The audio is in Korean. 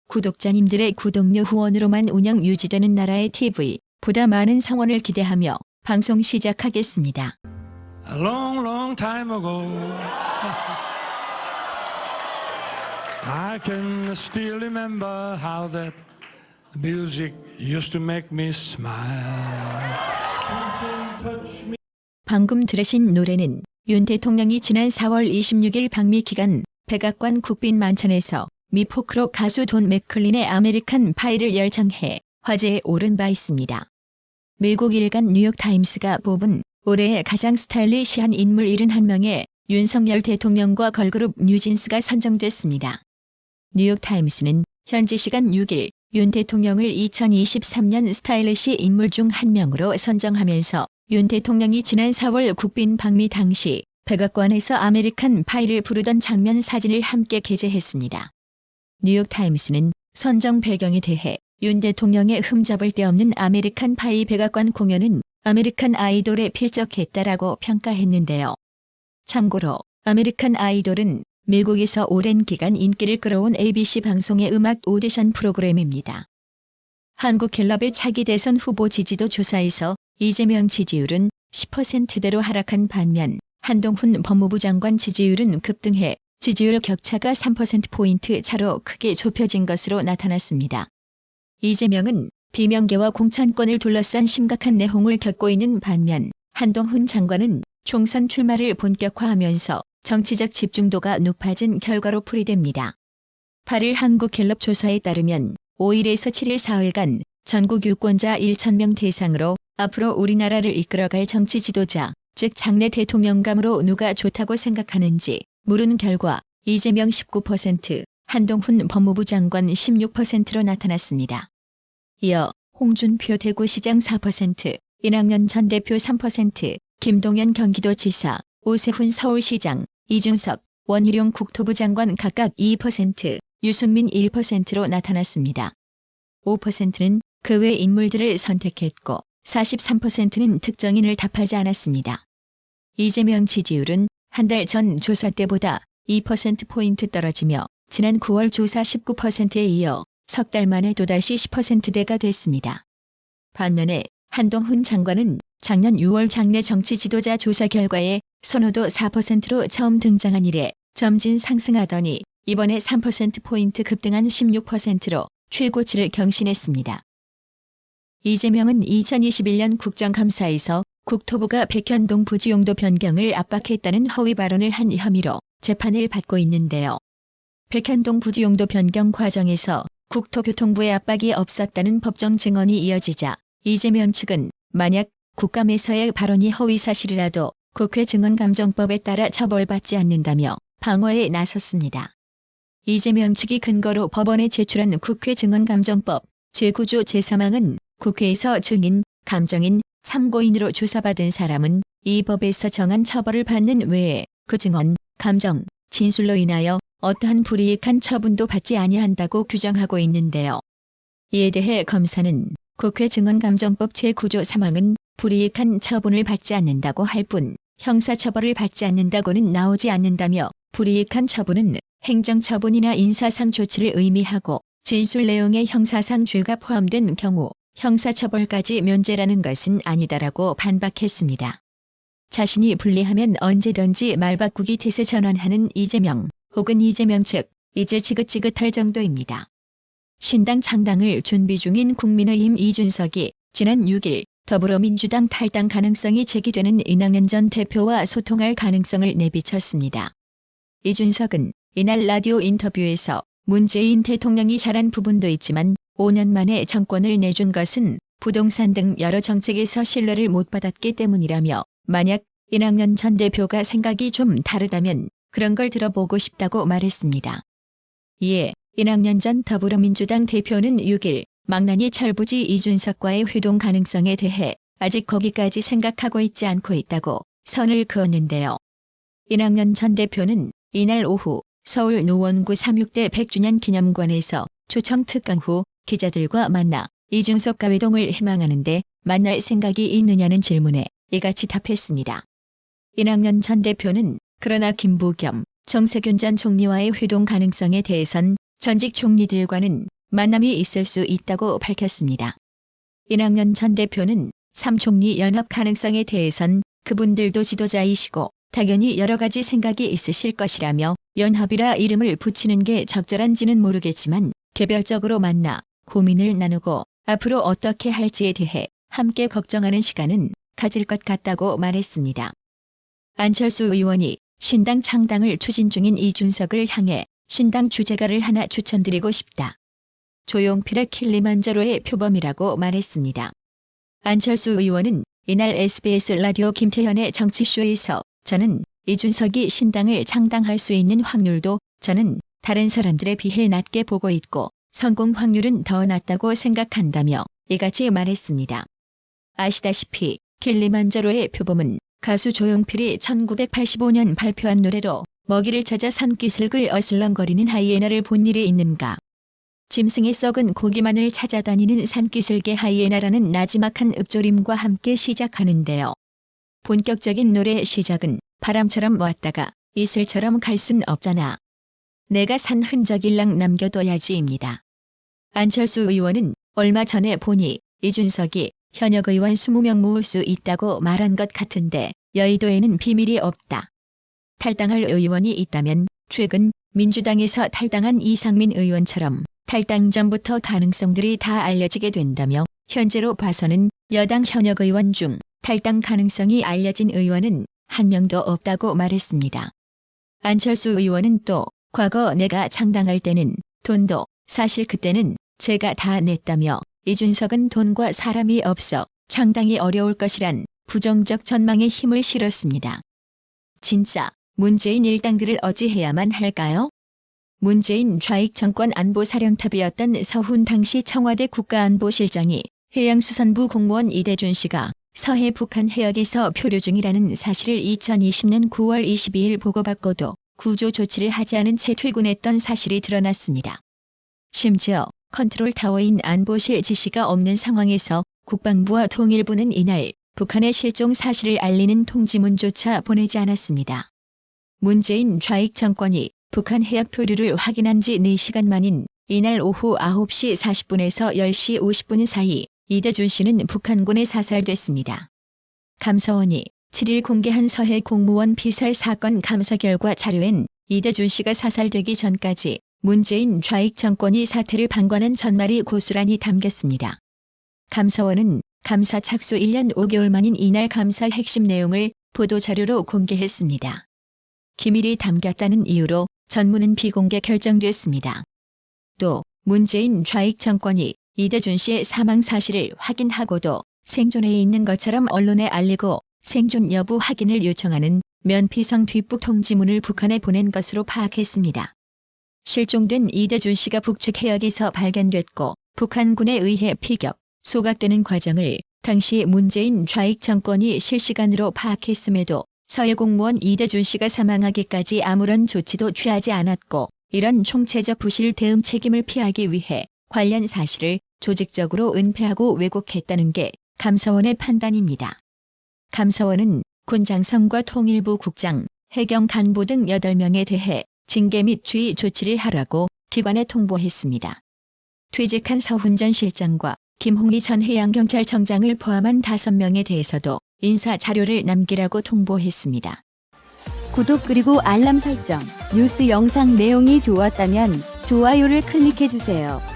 구독자님들의 구독료 후원으로만 운영 유지되는 나라의 TV, 보다 많은 성원을 기대하며 방송 시작하겠습니다. A long, long time ago, I can still remember how that music used to make me smile. 방금 들으신 노래는 윤 대통령이 지난 4월 26일 방미 기간 백악관 국빈 만찬에서 미 포크록 가수 돈 맥클린의 아메리칸 파이를 열창해 화제에 오른 바 있습니다. 미국 일간 뉴욕타임스가 뽑은 올해의 가장 스타일리시한 인물 71명에 윤석열 대통령과 걸그룹 뉴진스가 선정됐습니다. 뉴욕타임스는 현지 시간 6일 윤 대통령을 2023년 스타일리시 인물 중 한 명으로 선정하면서 윤 대통령이 지난 4월 국빈 방미 당시 백악관에서 아메리칸 파이를 부르던 장면 사진을 함께 게재했습니다. 뉴욕타임스는 선정 배경에 대해 윤 대통령의 흠잡을 데 없는 아메리칸 파이 백악관 공연은 아메리칸 아이돌에 필적했다라고 평가했는데요. 참고로 아메리칸 아이돌은 미국에서 오랜 기간 인기를 끌어온 ABC 방송의 음악 오디션 프로그램입니다. 한국갤럽의 차기 대선 후보 지지도 조사에서 이재명 지지율은 10%대로 하락한 반면 한동훈 법무부 장관 지지율은 급등해 지지율 격차가 3%포인트 차로 크게 좁혀진 것으로 나타났습니다. 이재명은 비명계와 공천권을 둘러싼 심각한 내홍을 겪고 있는 반면 한동훈 장관은 총선 출마를 본격화하면서 정치적 집중도가 높아진 결과로 풀이됩니다. 8일 한국갤럽 조사에 따르면 5일에서 7일 사흘간 전국 유권자 1,000명 대상으로 앞으로 우리나라를 이끌어갈 정치 지도자, 즉 장래 대통령감으로 누가 좋다고 생각하는지 물은 결과 이재명 19%, 한동훈 법무부 장관 16%로 나타났습니다. 이어 홍준표 대구시장 4%, 이낙연 전 대표 3%, 김동연 경기도지사, 오세훈 서울시장, 이준석, 원희룡 국토부 장관 각각 2%, 유승민 1%로 나타났습니다. 5%는 그 외 인물들을 선택했고 43%는 특정인을 답하지 않았습니다. 이재명 지지율은 한 달 전 조사 때보다 2%포인트 떨어지며 지난 9월 조사 19%에 이어 석 달 만에 또다시 10%대가 됐습니다. 반면에 한동훈 장관은 작년 6월 장내 정치 지도자 조사 결과에 선호도 4%로 처음 등장한 이래 점진 상승하더니 이번에 3%포인트 급등한 16%로 최고치를 경신했습니다. 이재명은 2021년 국정감사에서 국토부가 백현동 부지 용도 변경을 압박했다는 허위 발언을 한 혐의로 재판을 받고 있는데요. 백현동 부지 용도 변경 과정에서 국토교통부의 압박이 없었다는 법정 증언이 이어지자 이재명 측은 만약 국감에서의 발언이 허위사실이라도 국회 증언감정법에 따라 처벌받지 않는다며 방어에 나섰습니다. 이재명 측이 근거로 법원에 제출한 국회 증언감정법 제9조 제3항은 국회에서 증인, 감정인, 참고인으로 조사받은 사람은 이 법에서 정한 처벌을 받는 외에 그 증언, 감정, 진술로 인하여 어떠한 불이익한 처분도 받지 아니한다고 규정하고 있는데요. 이에 대해 검사는 국회 증언감정법 제9조 3항은 불이익한 처분을 받지 않는다고 할 뿐 형사처벌을 받지 않는다고는 나오지 않는다며 불이익한 처분은 행정처분이나 인사상 조치를 의미하고 진술 내용에 형사상 죄가 포함된 경우 형사처벌까지 면제라는 것은 아니다라고 반박했습니다. 자신이 불리하면 언제든지 말바꾸기 태세 전환하는 이재명 혹은 이재명 측 이제 지긋지긋할 정도입니다. 신당 창당을 준비 중인 국민의힘 이준석이 지난 6일 더불어민주당 탈당 가능성이 제기되는 이낙연 전 대표와 소통할 가능성을 내비쳤습니다. 이준석은 이날 라디오 인터뷰에서 문재인 대통령이 잘한 부분도 있지만 5년 만에 정권을 내준 것은 부동산 등 여러 정책에서 신뢰를 못 받았기 때문이라며 만약 이낙연 전 대표가 생각이 좀 다르다면 그런 걸 들어보고 싶다고 말했습니다. 이에 이낙연 전 더불어민주당 대표는 6일 망나니 철부지 이준석과의 회동 가능성에 대해 아직 거기까지 생각하고 있지 않고 있다고 선을 그었는데요. 이낙연 전 대표는 이날 오후 서울 노원구 3.6대 100주년 기념관에서 초청 특강 후 기자들과 만나 이준석과 회동을 희망하는데 만날 생각이 있느냐는 질문에 이같이 답했습니다. 이낙연 전 대표는 그러나 김부겸, 정세균 전 총리와의 회동 가능성에 대해선 전직 총리들과는 만남이 있을 수 있다고 밝혔습니다. 이낙연 전 대표는 3총리 연합 가능성에 대해선 그분들도 지도자이시고 당연히 여러 가지 생각이 있으실 것이라며 연합이라 이름을 붙이는 게 적절한지는 모르겠지만 개별적으로 만나 고민을 나누고 앞으로 어떻게 할지에 대해 함께 걱정하는 시간은 가질 것 같다고 말했습니다. 안철수 의원이 신당 창당을 추진 중인 이준석을 향해 신당 주제가를 하나 추천드리고 싶다. 조용필의 킬리만자로의 표범이라고 말했습니다. 안철수 의원은 이날 SBS 라디오 김태현의 정치쇼에서 저는 이준석이 신당을 창당할 수 있는 확률도 저는 다른 사람들에 비해 낮게 보고 있고 성공 확률은 더 낮다고 생각한다며 이같이 말했습니다. 아시다시피 킬리만자로의 표범은 가수 조용필이 1985년 발표한 노래로 먹이를 찾아 산기슭을 어슬렁거리는 하이에나를 본 일이 있는가. 짐승의 썩은 고기만을 찾아다니는 산기슭의 하이에나라는 나지막한 읊조림과 함께 시작하는데요. 본격적인 노래 시작은 바람처럼 왔다가 이슬처럼 갈 순 없잖아. 내가 산 흔적일랑 남겨둬야지입니다. 안철수 의원은 얼마 전에 보니 이준석이 현역 의원 20명 모을 수 있다고 말한 것 같은데 여의도에는 비밀이 없다. 탈당할 의원이 있다면 최근 민주당에서 탈당한 이상민 의원처럼 탈당 전부터 가능성들이 다 알려지게 된다며 현재로 봐서는 여당 현역 의원 중 탈당 가능성이 알려진 의원은 한 명도 없다고 말했습니다. 안철수 의원은 또 과거 내가 창당할 때는 돈도 사실 그때는 제가 다 냈다며 이준석은 돈과 사람이 없어 창당이 어려울 것이란 부정적 전망에 힘을 실었습니다. 진짜 문재인 일당들을 어찌해야만 할까요? 문재인 좌익 정권 안보사령탑이었던 서훈 당시 청와대 국가안보실장이 해양수산부 공무원 이대준 씨가 서해 북한 해역에서 표류 중이라는 사실을 2020년 9월 22일 보고받고도 구조 조치를 하지 않은 채 퇴군했던 사실이 드러났습니다. 심지어 컨트롤타워인 안보실 지시가 없는 상황에서 국방부와 통일부는 이날 북한의 실종 사실을 알리는 통지문조차 보내지 않았습니다. 문재인 좌익 정권이 북한 해역 표류를 확인한 지 4시간 만인 이날 오후 9시 40분에서 10시 50분 사이 이대준 씨는 북한군에 사살됐습니다. 감사원이 7일 공개한 서해 공무원 피살 사건 감사 결과 자료엔 이대준 씨가 사살되기 전까지 문재인 좌익 정권이 사태를 방관한 전말이 고스란히 담겼습니다. 감사원은 감사 착수 1년 5개월 만인 이날 감사 핵심 내용을 보도자료로 공개했습니다. 기밀이 담겼다는 이유로 전문은 비공개 결정됐습니다. 또 문재인 좌익 정권이 이대준 씨의 사망 사실을 확인하고도 생존해 있는 것처럼 언론에 알리고 생존 여부 확인을 요청하는 면피성 뒷북 통지문을 북한에 보낸 것으로 파악했습니다. 실종된 이대준 씨가 북측 해역에서 발견됐고 북한군에 의해 피격, 소각되는 과정을 당시 문재인 좌익 정권이 실시간으로 파악했음에도 서해 공무원 이대준 씨가 사망하기까지 아무런 조치도 취하지 않았고 이런 총체적 부실 대응 책임을 피하기 위해 관련 사실을 조직적으로 은폐하고 왜곡했다는 게 감사원의 판단입니다. 감사원은 군장성과 통일부 국장, 해경 간부 등 8명에 대해 징계 및 주의 조치를 하라고 기관에 통보했습니다. 퇴직한 서훈 전 실장과 김홍희 전 해양경찰청장을 포함한 5명에 대해서도 인사 자료를 남기라고 통보했습니다. 구독 그리고 알람 설정, 뉴스 영상 내용이 좋았다면 좋아요를 클릭해주세요.